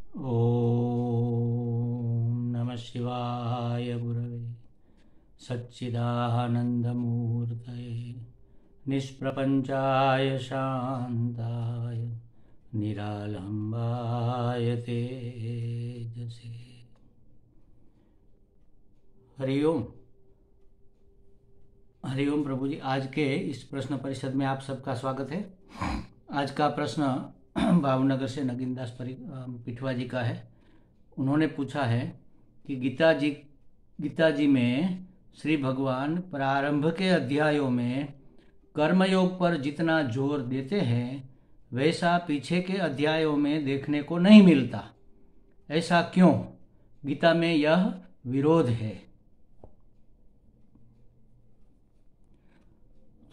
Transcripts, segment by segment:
ॐ नमः शिवाय गुरवे सच्चिदानन्दमूर्तये निष्प्रपञ्चाय शान्ताय निरालम्बाय तेजसे। हरिओम। हरिओम प्रभु जी। आज के इस प्रश्न परिषद में आप सबका स्वागत है। आज का प्रश्न भावनगर से नगीनदास पिठवा जी का है। उन्होंने पूछा है कि गीता जी में श्री भगवान प्रारंभ के अध्यायों में कर्मयोग पर जितना जोर देते हैं वैसा पीछे के अध्यायों में देखने को नहीं मिलता। ऐसा क्यों? गीता में यह विरोध है।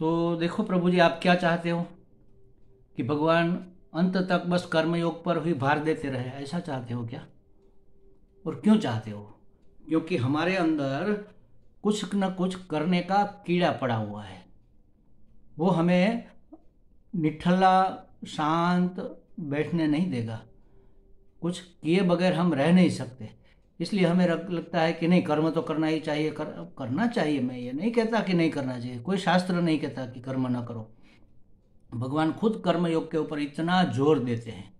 तो देखो प्रभु जी, आप क्या चाहते हो कि भगवान अंत तक बस कर्मयोग पर ही भार देते रहे? ऐसा चाहते हो क्या? और क्यों चाहते हो? क्योंकि हमारे अंदर कुछ न कुछ करने का कीड़ा पड़ा हुआ है। वो हमें निठल्ला शांत बैठने नहीं देगा। कुछ किए बगैर हम रह नहीं सकते। इसलिए हमें लगता है कि नहीं, कर्म तो करना ही चाहिए। करना चाहिए। मैं ये नहीं कहता कि नहीं करना चाहिए। कोई शास्त्र नहीं कहता कि कर्म ना करो। भगवान खुद कर्मयोग के ऊपर इतना जोर देते हैं।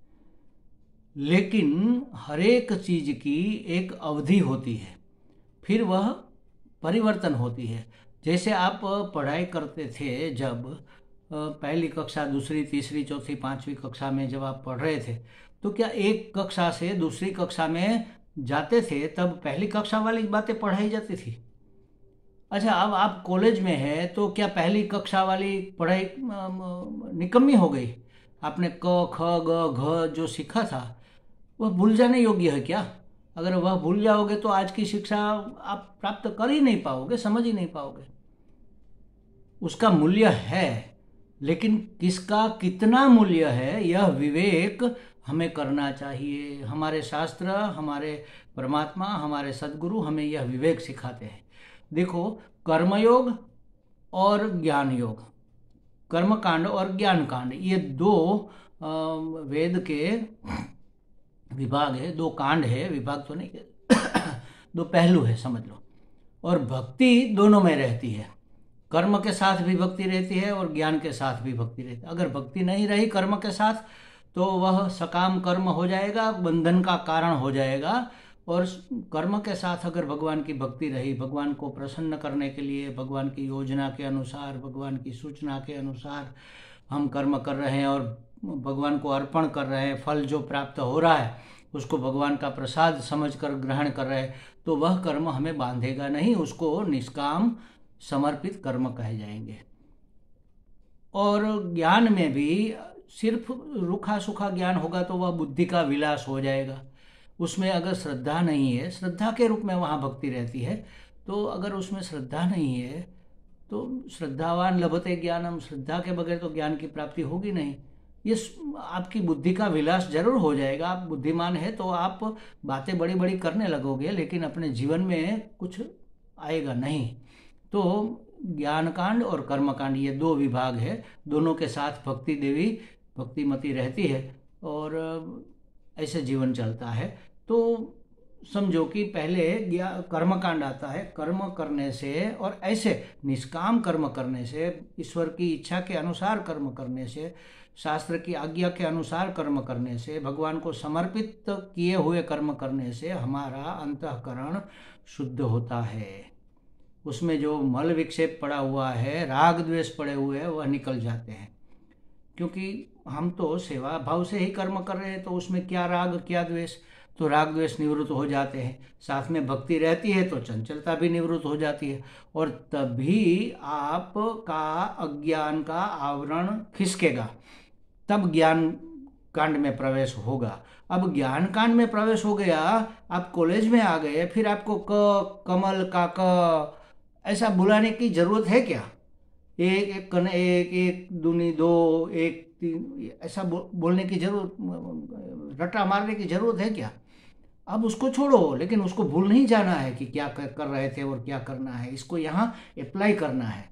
लेकिन हर एक चीज की एक अवधि होती है, फिर वह परिवर्तन होती है। जैसे आप पढ़ाई करते थे, जब पहली कक्षा, दूसरी, तीसरी, चौथी, पांचवी कक्षा में जब आप पढ़ रहे थे, तो क्या एक कक्षा से दूसरी कक्षा में जाते थे तब पहली कक्षा वाली बातें पढ़ाई जाती थी? अच्छा, अब आप कॉलेज में है तो क्या पहली कक्षा वाली पढ़ाई निकम्मी हो गई? आपने क ख ग घ जो सीखा था वह भूल जाने योग्य है क्या? अगर वह भूल जाओगे तो आज की शिक्षा आप प्राप्त कर ही नहीं पाओगे, समझ ही नहीं पाओगे। उसका मूल्य है, लेकिन किसका कितना मूल्य है यह विवेक हमें करना चाहिए। हमारे शास्त्र, हमारे परमात्मा, हमारे सद्गुरु हमें यह विवेक सिखाते हैं। देखो, कर्मयोग और ज्ञान योग, कर्म कांड और ज्ञान कांड, ये दो वेद के विभाग है, दो कांड है। विभाग तो नहीं, दो पहलू है, समझ लो। और भक्ति दोनों में रहती है। कर्म के साथ भी भक्ति रहती है और ज्ञान के साथ भी भक्ति रहती है। अगर भक्ति नहीं रही कर्म के साथ तो वह सकाम कर्म हो जाएगा, बंधन का कारण हो जाएगा। और कर्म के साथ अगर भगवान की भक्ति रही, भगवान को प्रसन्न करने के लिए, भगवान की योजना के अनुसार, भगवान की सूचना के अनुसार हम कर्म कर रहे हैं और भगवान को अर्पण कर रहे हैं, फल जो प्राप्त हो रहा है उसको भगवान का प्रसाद समझकर ग्रहण कर रहे हैं, तो वह कर्म हमें बांधेगा नहीं। उसको निष्काम समर्पित कर्म कहे जाएंगे। और ज्ञान में भी सिर्फ रूखा सूखा ज्ञान होगा तो वह बुद्धि का विलास हो जाएगा। उसमें अगर श्रद्धा नहीं है, श्रद्धा के रूप में वहाँ भक्ति रहती है, तो अगर उसमें श्रद्धा नहीं है तो श्रद्धावान लभते ज्ञानम, श्रद्धा के बगैर तो ज्ञान की प्राप्ति होगी नहीं। ये आपकी बुद्धि का विलास जरूर हो जाएगा। आप बुद्धिमान है तो आप बातें बड़ी बड़ी करने लगोगे, लेकिन अपने जीवन में कुछ आएगा नहीं। तो ज्ञान कांड और कर्म कांड, ये दो विभाग है। दोनों के साथ भक्ति देवी भक्तिमती रहती है और ऐसे जीवन चलता है। तो समझो कि पहले कर्मकांड आता है। कर्म करने से और ऐसे निष्काम कर्म करने से, ईश्वर की इच्छा के अनुसार कर्म करने से, शास्त्र की आज्ञा के अनुसार कर्म करने से, भगवान को समर्पित किए हुए कर्म करने से हमारा अंतःकरण शुद्ध होता है। उसमें जो मल विक्षेप पड़ा हुआ है, राग द्वेष पड़े हुए हैं, वह निकल जाते हैं। क्योंकि हम तो सेवा भाव से ही कर्म कर रहे हैं, तो उसमें क्या राग क्या द्वेष, तो राग द्वेष निवृत्त हो जाते हैं। साथ में भक्ति रहती है तो चंचलता भी निवृत्त हो जाती है, और तभी आपका अज्ञान का आवरण खिसकेगा, तब ज्ञान कांड में प्रवेश होगा। अब ज्ञान कांड में प्रवेश हो गया, आप कॉलेज में आ गए, फिर आपको कमल का ऐसा बुलाने की जरूरत है क्या? एक एक कन एक, एक दूनी दो, एक तीन, ऐसा बोलने की जरूरत, रटा मारने की जरूरत है क्या? अब उसको छोड़ो, लेकिन उसको भूल नहीं जाना है कि क्या कर रहे थे और क्या करना है। इसको यहाँ अप्लाई करना है।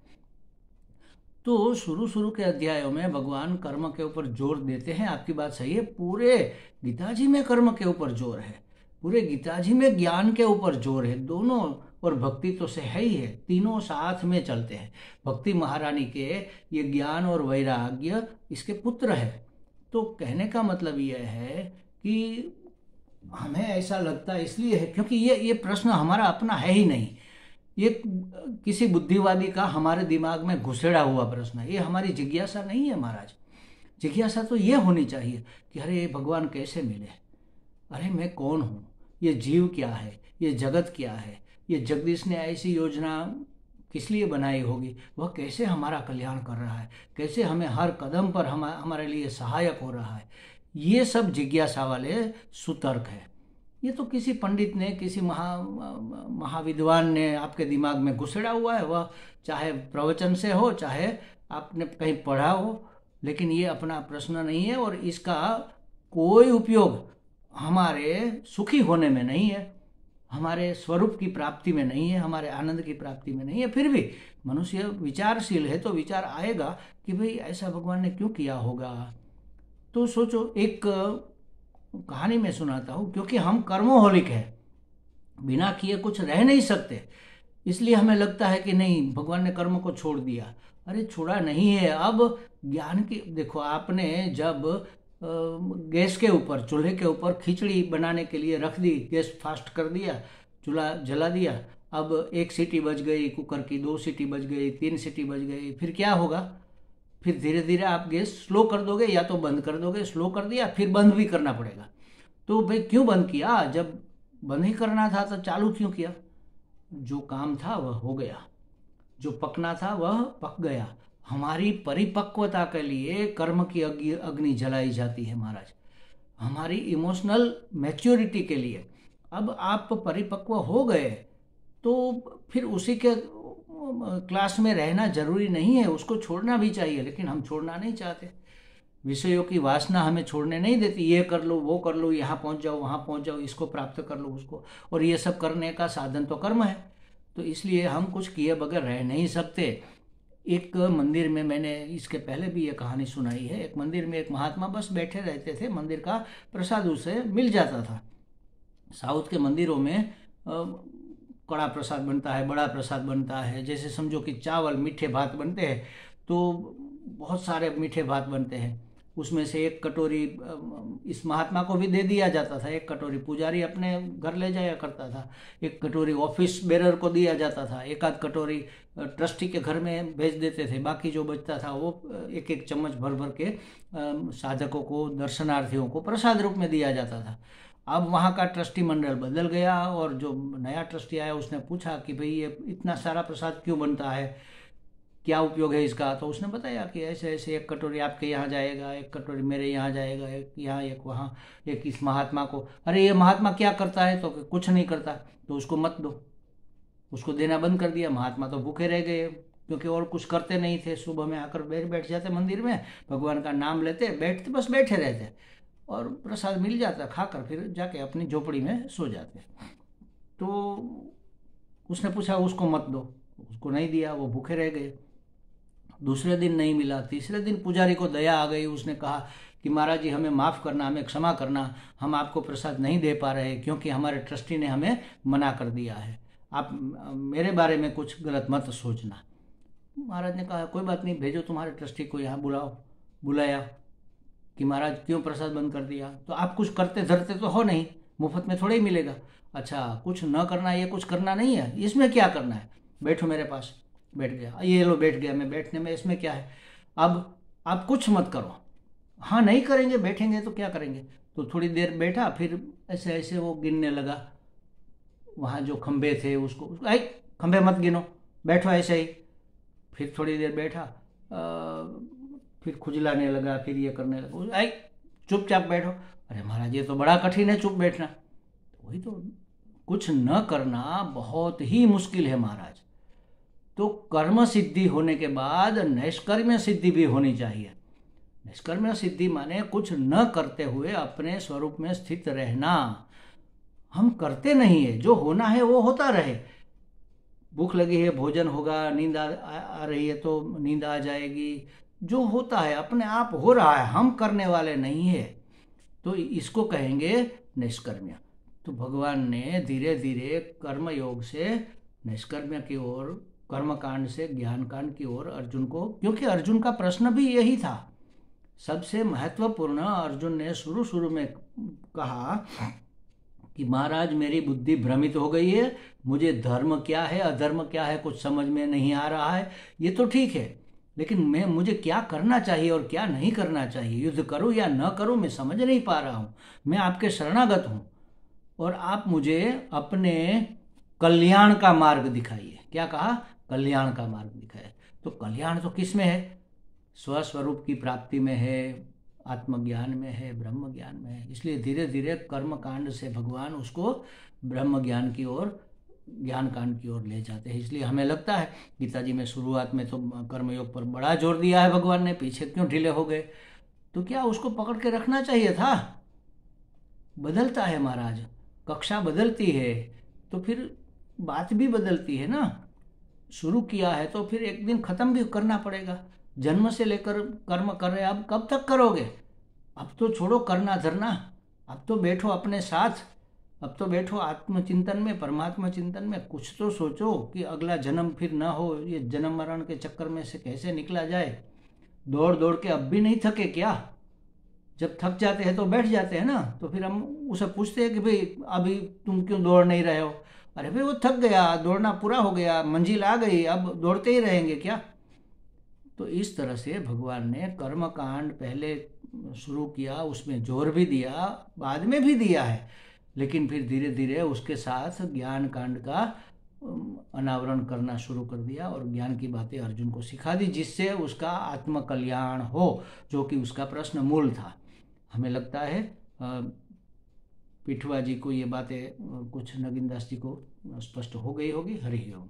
तो शुरू शुरू के अध्यायों में भगवान कर्म के ऊपर जोर देते हैं, आपकी बात सही है। पूरे गीता जी में कर्म के ऊपर जोर है, पूरे गीता जी में ज्ञान के ऊपर जोर है, दोनों। और भक्ति तो से है ही है, तीनों साथ में चलते हैं। भक्ति महारानी के ये ज्ञान और वैराग्य इसके पुत्र है। तो कहने का मतलब यह है कि हमें ऐसा लगता इसलिए है क्योंकि ये प्रश्न हमारा अपना है ही नहीं। ये किसी बुद्धिवादी का हमारे दिमाग में घुसेड़ा हुआ प्रश्न है, ये हमारी जिज्ञासा नहीं है महाराज। जिज्ञासा तो ये होनी चाहिए कि अरे ये भगवान कैसे मिले, अरे मैं कौन हूँ, ये जीव क्या है, ये जगत क्या है, ये जगदीश ने ऐसी योजना किस लिए बनाई होगी, वह कैसे हमारा कल्याण कर रहा है, कैसे हमें हर कदम पर हमारे लिए सहायक हो रहा है। ये सब जिज्ञासा वाले सुतर्क है। ये तो किसी पंडित ने, किसी महाविद्वान ने आपके दिमाग में घुसेड़ा हुआ है, वह चाहे प्रवचन से हो चाहे आपने कहीं पढ़ा हो, लेकिन ये अपना प्रश्न नहीं है और इसका कोई उपयोग हमारे सुखी होने में नहीं है, हमारे स्वरूप की प्राप्ति में नहीं है, हमारे आनंद की प्राप्ति में नहीं है। फिर भी मनुष्य विचारशील है तो विचार आएगा कि भाई ऐसा भगवान ने क्यों किया होगा। तो सोचो, एक कहानी में सुनाता हूँ, क्योंकि हम कर्मोहोलिक है, बिना किए कुछ रह नहीं सकते, इसलिए हमें लगता है कि नहीं भगवान ने कर्म को छोड़ दिया। अरे छोड़ा नहीं है। अब ज्ञान की देखो, आपने जब गैस के ऊपर, चूल्हे के ऊपर खिचड़ी बनाने के लिए रख दी, गैस फास्ट कर दिया, चूल्हा जला दिया, अब 1 सीटी बज गई कुकर की, 2 सीटी बज गई, 3 सीटी बज गई, फिर क्या होगा? फिर धीरे धीरे आप गैस स्लो कर दोगे या तो बंद कर दोगे। स्लो कर दिया फिर बंद भी करना पड़ेगा। तो भाई क्यों बंद किया? जब बंद ही करना था तो चालू क्यों किया? जो काम था वह हो गया, जो पकना था वह पक गया। हमारी परिपक्वता के लिए कर्म की अग्नि जलाई जाती है महाराज, हमारी इमोशनल मैच्योरिटी के लिए। अब आप परिपक्व हो गए तो फिर उसी के क्लास में रहना जरूरी नहीं है, उसको छोड़ना भी चाहिए, लेकिन हम छोड़ना नहीं चाहते। विषयों की वासना हमें छोड़ने नहीं देती। ये कर लो, वो कर लो, यहाँ पहुँच जाओ, वहाँ पहुँच जाओ, इसको प्राप्त कर लो, उसको। और ये सब करने का साधन तो कर्म है, तो इसलिए हम कुछ किए बगैर रह नहीं सकते। एक मंदिर में, मैंने इसके पहले भी ये कहानी सुनाई है, एक मंदिर में एक महात्मा बस बैठे रहते थे, मंदिर का प्रसाद उसे मिल जाता था। साउथ के मंदिरों में कड़ा प्रसाद बनता है, बड़ा प्रसाद बनता है, जैसे समझो कि चावल मीठे भात बनते हैं, तो बहुत सारे मीठे भात बनते हैं। उसमें से एक कटोरी इस महात्मा को भी दे दिया जाता था, एक कटोरी पुजारी अपने घर ले जाया करता था, एक कटोरी ऑफिस बेरर को दिया जाता था, एक आध कटोरी ट्रस्टी के घर में भेज देते थे, बाकी जो बचता था वो एक एक चम्मच भर भर के साधकों को, दर्शनार्थियों को प्रसाद रूप में दिया जाता था। अब वहाँ का ट्रस्टी मंडल बदल गया और जो नया ट्रस्टी आया उसने पूछा कि भाई ये इतना सारा प्रसाद क्यों बनता है, क्या उपयोग है इसका? तो उसने बताया कि ऐसे ऐसे एक कटोरी आपके यहाँ जाएगा, एक कटोरी मेरे यहाँ जाएगा, एक यहाँ एक वहाँ, एक इस महात्मा को। अरे ये महात्मा क्या करता है? तो कुछ नहीं करता, तो उसको मत दो। उसको देना बंद कर दिया। महात्मा तो भूखे रह गए, क्योंकि और कुछ करते नहीं थे। सुबह में आकर बैठ जाते मंदिर में, भगवान का नाम लेते, बैठते, बस बैठे रहते और प्रसाद मिल जाता, खाकर फिर जाके अपनी झोपड़ी में सो जाते। तो उसने पूछा उसको मत दो, उसको नहीं दिया, वो भूखे रह गए। दूसरे दिन नहीं मिला, तीसरे दिन पुजारी को दया आ गई, उसने कहा कि महाराज जी हमें माफ़ करना, हमें क्षमा करना, हम आपको प्रसाद नहीं दे पा रहे क्योंकि हमारे ट्रस्टी ने हमें मना कर दिया है, आप मेरे बारे में कुछ गलत मत सोचना। महाराज ने कहा कोई बात नहीं, भेजो तुम्हारे ट्रस्टी को यहाँ बुलाओ। बुलाया कि महाराज क्यों प्रसाद बंद कर दिया? तो आप कुछ करते धरते तो हो नहीं, मुफ्त में थोड़े ही मिलेगा। अच्छा, कुछ न करना, ये कुछ करना नहीं है, इसमें क्या करना है? बैठो मेरे पास। बैठ गया, ये लो बैठ गया मैं, बैठने में इसमें क्या है? अब आप कुछ मत करो। हाँ नहीं करेंगे, बैठेंगे तो क्या करेंगे? तो थोड़ी देर बैठा, फिर ऐसे ऐसे वो गिनने लगा, वहाँ जो खंबे थे उसको, आई खंबे मत गिनो, बैठो ऐसे ही। फिर थोड़ी देर बैठा, फिर खुजलाने लगा, फिर ये करने लगा, आई चुपचाप बैठो। अरे महाराज ये तो बड़ा कठिन है चुप बैठना। वही तो, कुछ न करना बहुत ही मुश्किल है महाराज। तो कर्म सिद्धि होने के बाद नैष्कर्म्य सिद्धि भी होनी चाहिए। नैष्कर्म्य सिद्धि माने कुछ न करते हुए अपने स्वरूप में स्थित रहना। हम करते नहीं है, जो होना है वो होता रहे। भूख लगी है भोजन होगा, नींद आ रही है तो नींद आ जाएगी। जो होता है अपने आप हो रहा है, हम करने वाले नहीं है, तो इसको कहेंगे निष्कर्म्य। तो भगवान ने धीरे धीरे कर्म योग से निष्कर्म्य की ओर, कर्म कांड से ज्ञान कांड की ओर अर्जुन को, क्योंकि अर्जुन का प्रश्न भी यही था सबसे महत्वपूर्ण। अर्जुन ने शुरू शुरू में कहा कि महाराज मेरी बुद्धि भ्रमित हो गई है, मुझे धर्म क्या है अधर्म क्या है कुछ समझ में नहीं आ रहा है। ये तो ठीक है, लेकिन मुझे क्या करना चाहिए और क्या नहीं करना चाहिए, युद्ध करूं या न करूं, मैं समझ नहीं पा रहा हूं। मैं आपके शरणागत हूं और आप मुझे अपने कल्याण का मार्ग दिखाइए। क्या कहा? कल्याण का मार्ग दिखाए। तो कल्याण तो किस में है? स्वस्वरूप की प्राप्ति में है, आत्मज्ञान में है, ब्रह्म ज्ञान में है। इसलिए धीरे धीरे कर्म कांड से भगवान उसको ब्रह्म ज्ञान की ओर, ज्ञान कांड की ओर ले जाते हैं। इसलिए हमें लगता है गीता जी में शुरुआत में तो कर्मयोग पर बड़ा जोर दिया है भगवान ने, पीछे क्यों ढीले हो गए? तो क्या उसको पकड़ के रखना चाहिए था? बदलता है महाराज, कक्षा बदलती है तो फिर बात भी बदलती है ना। शुरू किया है तो फिर एक दिन खत्म भी करना पड़ेगा। जन्म से लेकर कर्म कर रहे, अब कब तक करोगे? अब तो छोड़ो करना धरना, अब तो बैठो अपने साथ, अब तो बैठो आत्मचिंतन में, परमात्मा चिंतन में। कुछ तो सोचो कि अगला जन्म फिर ना हो, ये जन्म मरण के चक्कर में से कैसे निकला जाए। दौड़ दौड़ के अब भी नहीं थके क्या? जब थक जाते हैं तो बैठ जाते हैं ना, तो फिर हम उसे पूछते हैं कि भाई अभी तुम क्यों दौड़ नहीं रहे हो? अरे भाई वो थक गया, दौड़ना पूरा हो गया, मंजिल आ गई, अब दौड़ते ही रहेंगे क्या? तो इस तरह से भगवान ने कर्म कांड पहले शुरू किया, उसमें जोर भी दिया, बाद में भी दिया है, लेकिन फिर धीरे धीरे उसके साथ ज्ञान कांड का अनावरण करना शुरू कर दिया और ज्ञान की बातें अर्जुन को सिखा दी, जिससे उसका आत्म कल्याण हो, जो कि उसका प्रश्न मूल था। हमें लगता है पिठुआ जी को ये बातें, कुछ नगीन दास जी को स्पष्ट हो गई होगी। हरि ओम।